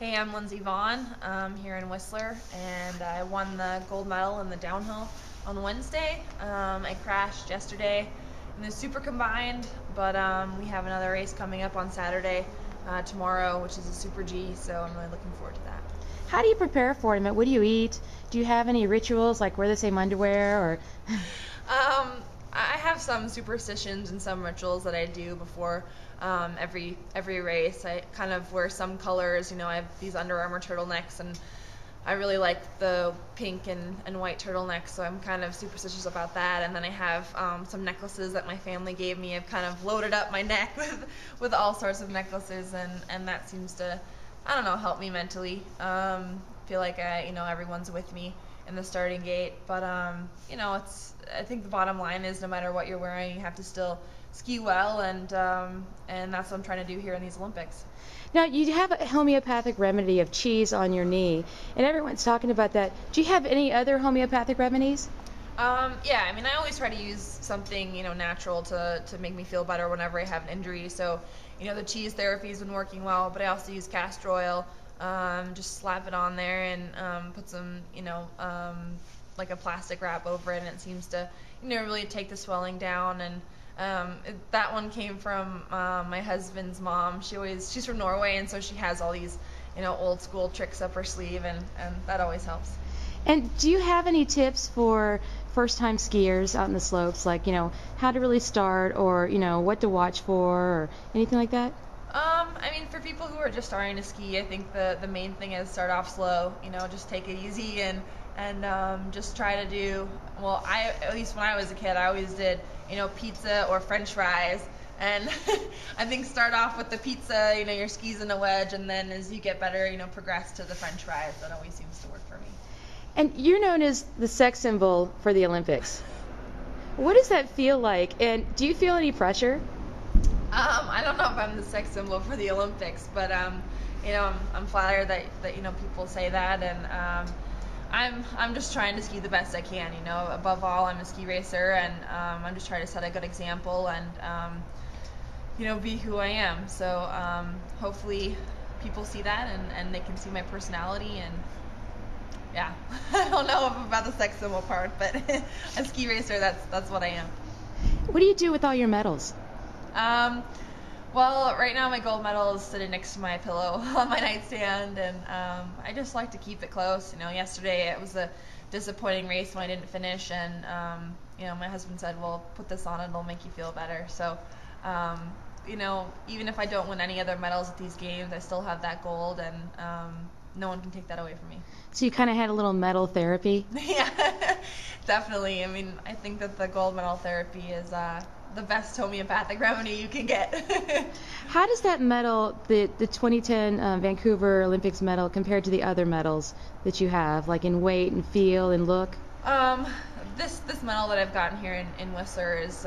Hey, I'm Lindsey Vonn. I'm here in Whistler, and I won the gold medal in the downhill on Wednesday. I crashed yesterday in the super combined, but we have another race coming up on Saturday, tomorrow, which is a super G, so I'm really looking forward to that. How do you prepare for it? What do you eat? Do you have any rituals, like wear the same underwear or? I have some superstitions and some rituals that I do before every race. I kind of wear some colors. I have these Under Armour turtlenecks, and I really like the pink and white turtlenecks, so I'm kind of superstitious about that. And then I have some necklaces that my family gave me. I've kind of loaded up my neck with all sorts of necklaces, and that seems to, I don't know, help me mentally. Feel like everyone's with me in the starting gate, but I think the bottom line is no matter what you're wearing, you have to still ski well, and that's what I'm trying to do here in these Olympics. Now, you have a homeopathic remedy of cheese on your knee, and everyone's talking about that. Do you have any other homeopathic remedies? Yeah, I always try to use something, natural to make me feel better whenever I have an injury. So, the cheese therapy has been working well, but I also use castor oil. Just slap it on there and put some, like a plastic wrap over it, and it seems to, really take the swelling down. And that one came from my husband's mom. She's from Norway, and so she has all these, old school tricks up her sleeve, and that always helps. And do you have any tips for first-time skiers out in the slopes, like, how to really start, or, what to watch for, or anything like that? For people who are just starting to ski, I think the main thing is start off slow, just take it easy, and just try to do, well, at least when I was a kid, I always did, pizza or french fries. And I think start off with the pizza, your skis in a wedge, and then as you get better, progress to the french fries. That always seems to work for me. And you're known as the sex symbol for the Olympics. What does that feel like? And do you feel any pressure? I don't know if I'm the sex symbol for the Olympics, but I'm flattered that people say that, and I'm just trying to ski the best I can. Above all, I'm a ski racer, and I'm just trying to set a good example and be who I am. So hopefully people see that and they can see my personality. And yeah, I don't know about the sex symbol part, but a ski racer, that's what I am. What do you do with all your medals? Well, right now my gold medal is sitting next to my pillow on my nightstand, and I just like to keep it close. Yesterday it was a disappointing race when I didn't finish, and my husband said, well, put this on, it'll make you feel better. So even if I don't win any other medals at these games, I still have that gold, and no one can take that away from me. So you kind of had a little medal therapy? Yeah, definitely. I think that the gold medal therapy is the best homeopathic remedy you can get. How does that medal, the 2010 Vancouver Olympics medal, compare to the other medals that you have, like in weight and feel and look? This medal that I've gotten here in Whistler is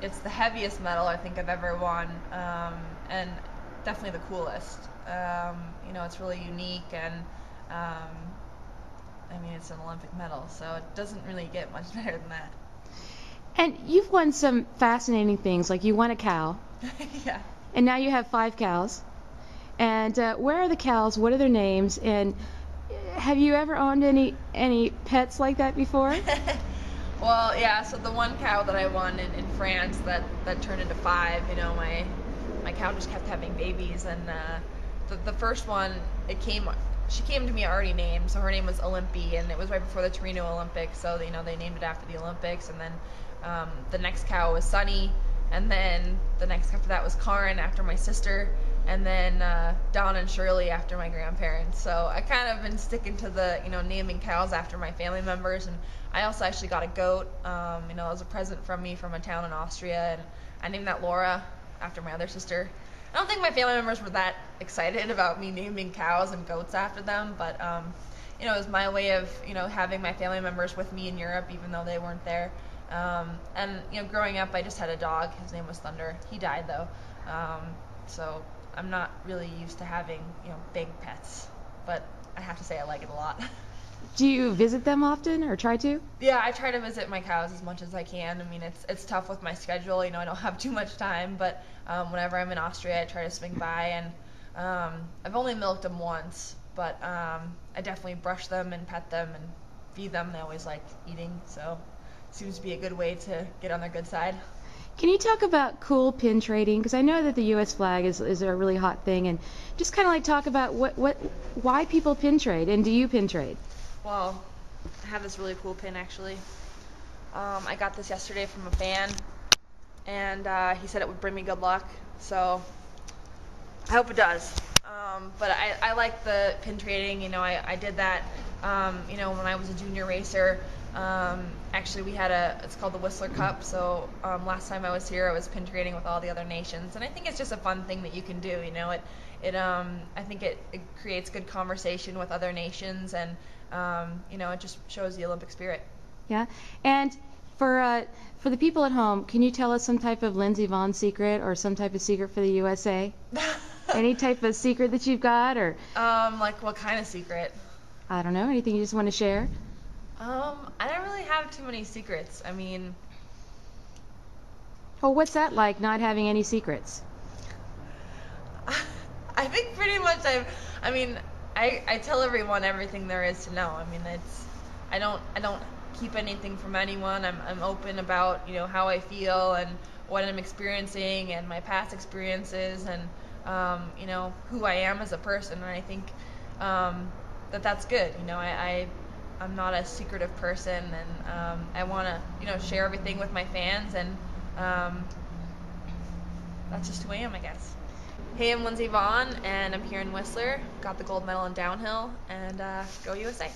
it's the heaviest medal I think I've ever won, and definitely the coolest. It's really unique, and it's an Olympic medal, so it doesn't really get much better than that. And you've won some fascinating things, like you won a cow. Yeah. And now you have 5 cows. And where are the cows? What are their names? And have you ever owned any pets like that before? Well, yeah. So the one cow that I won in France that turned into 5, my cow just kept having babies, and the first one, she came to me already named, so her name was Olympi, and it was right before the Torino Olympics, so they named it after the Olympics. And then the next cow was Sunny, and then the next after that was Karen after my sister, and then Dawn and Shirley after my grandparents. So I kind of been sticking to the naming cows after my family members. And I also actually got a goat. It was a present from me from a town in Austria, and I named that Laura after my other sister. I don't think my family members were that excited about me naming cows and goats after them, but it was my way of having my family members with me in Europe, even though they weren't there. And growing up, I just had a dog. His name was Thunder. He died though, so I'm not really used to having big pets, but I have to say I like it a lot. Do you visit them often, or try to? Yeah, I try to visit my cows as much as I can. It's tough with my schedule. I don't have too much time, but whenever I'm in Austria, I try to swing by. And I've only milked them once, but I definitely brush them and pet them and feed them. They always like eating, so it seems to be a good way to get on their good side. Can you talk about cool pin trading? Because I know that the U.S. flag is a really hot thing, and just kind of like talk about why people pin trade, and do you pin trade? Well, I have this really cool pin actually. I got this yesterday from a fan, and he said it would bring me good luck, so I hope it does. But I like the pin trading. You know, I did that, you know, when I was a junior racer. Actually, we had it's called the Whistler Cup. So last time I was here, I was pin trading with all the other nations, and I think it's just a fun thing that you can do. You know, I think it creates good conversation with other nations, and you know, it just shows the Olympic spirit. Yeah, and for the people at home, can you tell us some type of Lindsey Vonn secret or some type of secret for the USA? Any type of secret that you've got, or like what kind of secret? I don't know, anything you just want to share? I don't really have too many secrets. I mean, Well, what's that like, not having any secrets? I think pretty much I tell everyone everything there is to know. I mean, I don't keep anything from anyone. I'm open about, you know, how I feel and what I'm experiencing and my past experiences and you know, who I am as a person. And I think that's good. You know, I'm not a secretive person, and I want to, you know, share everything with my fans, and that's just who I am, I guess. Hey, I'm Lindsey Vonn, and I'm here in Whistler. Got the gold medal in downhill, and go USA.